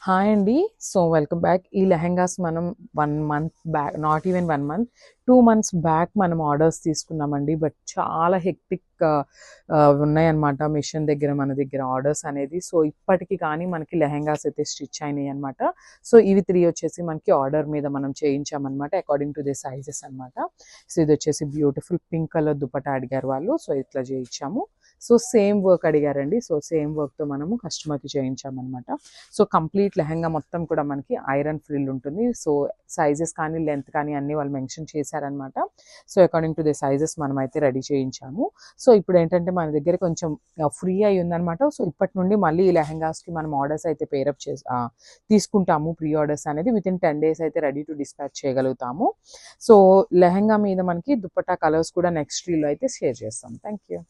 Hi అండి. So, welcome back. ఈ లెహెంగాస్ మనం 1 month back, not even 1 month, 2 months back మనం ఆర్డర్స్ తీసుకున్నామండి. బట్ చాలా హెక్టిక్ ఉన్నాయన్నమాట మిషన్ దగ్గర, మన దగ్గర ఆర్డర్స్ అనేది. సో, ఇప్పటికి కానీ మనకి లెహెంగాస్ అయితే స్టిచ్ అయినాయన్నమాట. సో, ఇవి 3 వచ్చేసి మనకి ఆర్డర్ మీద మనం చేయించామన్నమాట. అకార్డింగ్ టు ది సైజెస్ అన్నమాట. సో, ఇది వచ్చేసి బ్యూటిఫుల్ పింక్ కలర్ దుపట్టా అడిగారు వాళ్ళు. సో, ఇట్లా చేయించాము. సో, సేమ్ వర్క్ అడిగారండి. సో, సేమ్ వర్క్‌తో మనము కస్టమర్‌కి చేయించామన్నమాట. సో, కంప్లీట్ లెహెంగా మొత్తం కూడా మనకి ఐరన్ ఫ్రిల్ ఉంటుంది. సో, సైజెస్ కానీ, లెంత్ కానీ అన్నీ వాళ్ళు మెన్షన్ చేశారనమాట. So, according to the sizes మనమైతే రెడీ చేయించాము. సో, ఇప్పుడేంటంటే మన దగ్గర కొంచెం ఫ్రీ అయ్యి ఉందనమాట. సో, ఇప్పటి నుండి మళ్ళీ ఈ లెహెంగాస్‌కి మనం ఆర్డర్స్ అయితే తీసుకుంటాము. ప్రీ ఆర్డర్స్ అనేది వితిన్ 10 డేస్ అయితే రెడీ టు డిస్పాచ్ చేయగలుగుతాము. సో, లెహెంగా మీద మనకి దుపట్టా కలర్స్ కూడా నెక్స్ట్ రీల్‌లో అయితే షేర్ చేస్తాం. Thank you.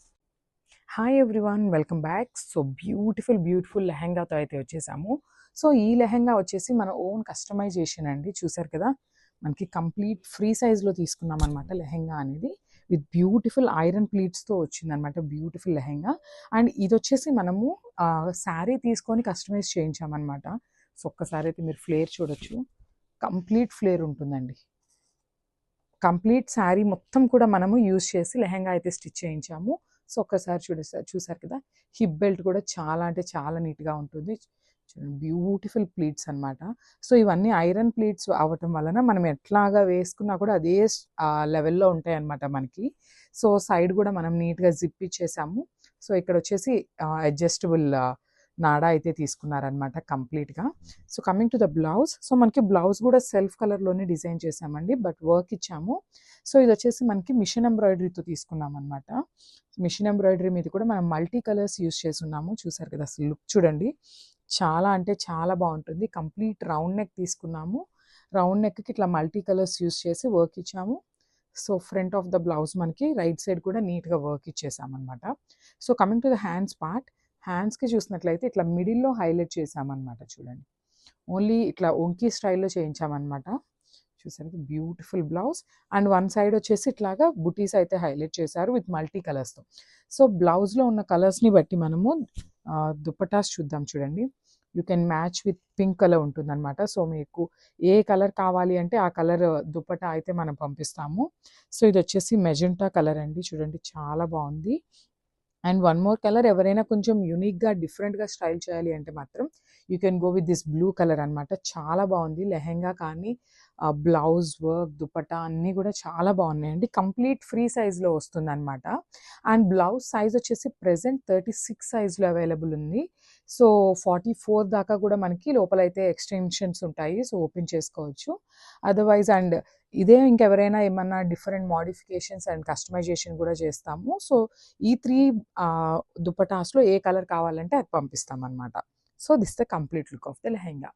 Hi everyone, welcome back. So, beautiful లెహెంగాతో అయితే వచ్చేసాము. సో, ఈ లెహెంగా వచ్చేసి మన ఓన్ కస్టమైజేషన్ అండి. చూసారు కదా, మనకి కంప్లీట్ ఫ్రీ సైజ్లో తీసుకున్నాం అనమాట లెహెంగా అనేది. విత్ బ్యూటిఫుల్ ఐరన్ ప్లీట్స్తో వచ్చిందనమాట బ్యూటిఫుల్ లెహెంగా. అండ్ ఇది వచ్చేసి మనము శారీ తీసుకొని కస్టమైజ్ చేయించామన్నమాట. సో, ఒక్కసారి అయితే మీరు ఫ్లేర్ చూడొచ్చు. కంప్లీట్ ఫ్లేర్ ఉంటుందండి. కంప్లీట్ శారీ మొత్తం కూడా మనము యూజ్ చేసి లెహెంగా అయితే స్టిచ్ చేయించాము. సో, ఒక్కసారి చూసారు కదా, హిప్ బెల్ట్ కూడా చాలా అంటే చాలా నీట్‌గా ఉంటుంది. చూడండి, బ్యూటిఫుల్ ప్లీట్స్ అనమాట. సో, ఇవన్నీ ఐరన్ ప్లీట్స్ అవ్వటం వలన మనం ఎట్లాగా వేసుకున్నా కూడా అదే లెవెల్‌లో ఉంటాయన్నమాట మనకి. సో, సైడ్ కూడా మనం నీట్‌గా జిప్ ఇచ్చేసాము. సో, ఇక్కడ వచ్చేసి అడ్జస్టబుల్ నాడా అయితే తీసుకున్నారనమాట కంప్లీట్‌గా. So, coming to the blouse. So, మనకి బ్లౌజ్ కూడా సెల్ఫ్ కలర్‌లోనే డిజైన్ చేసామండి. బట్ వర్క్ ఇచ్చాము. సో, ఇదొచ్చేసి మనకి మిషన్ ఎంబ్రాయిడరీతో తీసుకున్నామనమాట. మిషన్ ఎంబ్రాయిడరీ మీద కూడా మనం మల్టీ కలర్స్ యూజ్ చేసున్నాము. చూసారు కదా, అసలు లుక్ చూడండి. చాలా అంటే చాలా బావుంటుంది. కంప్లీట్ రౌండ్ నెక్ తీసుకున్నాము. రౌండ్ నెక్‌కి ఇట్లా మల్టీ కలర్స్ యూజ్ చేసి వర్క్ ఇచ్చాము. So, front of the blouse మనకి రైట్ సైడ్ కూడా నీట్‌గా వర్క్ ఇచ్చేసామనమాట. So, coming to the hands part. హ్యాండ్స్‌కి చూసినట్లయితే ఇట్లా మిడిల్‌లో హైలైట్ చేసామనమాట చూడండి. ఓన్లీ ఇట్లా వంకీ స్టైల్‌లో చేయించామనమాట. చూసారు, beautiful blouse. And one side వచ్చేసి ఇట్లాగా బుటీస్ అయితే హైలైట్ చేశారు విత్ మల్టీ కలర్స్‌తో. సో, బ్లౌజ్‌లో ఉన్న కలర్స్‌ని బట్టి మనము దుపట్టాస్ చూద్దాం చూడండి. You can match with pink colour ఉంటుందన్నమాట. సో, మీకు ఏ కలర్ కావాలి అంటే ఆ కలర్ దుపట్టా అయితే మనం పంపిస్తాము. సో, ఇదొచ్చేసి మెజెంటా కలర్ అండి. చూడండి, చాలా బావుంది. అండ్ వన్ మోర్ కలర్, ఎవరైనా కొంచెం యూనిక్‌గా, డిఫరెంట్‌గా స్టైల్ చేయాలి అంటే మాత్రం you can go with this blue colour అనమాట. చాలా బావుంది. లెహెంగా కానీ, బ్లౌజ్ వర్క్, దుపట్టా అన్నీ కూడా చాలా బాగున్నాయండి. కంప్లీట్ ఫ్రీ సైజ్‌లో వస్తుందనమాట. అండ్ బ్లౌజ్ సైజ్ వచ్చేసి ప్రెజెంట్ 36 సైజ్‌లో అవైలబుల్ ఉంది. సో, 44 దాకా కూడా మనకి లోపలైతే ఎక్స్‌టెన్షన్స్ ఉంటాయి. సో, ఓపెన్ చేసుకోవచ్చు. అదర్‌వైజ్ అండ్ ఇదే ఇంకెవరైనా ఏమన్నా డిఫరెంట్ మోడిఫికేషన్స్ అండ్ కస్టమైజేషన్ కూడా చేస్తాము. సో, ఈ 3 దుపటాస్‌లో ఏ కలర్ కావాలంటే అది పంపిస్తామనమాట. So, this the complete look of the lehenga.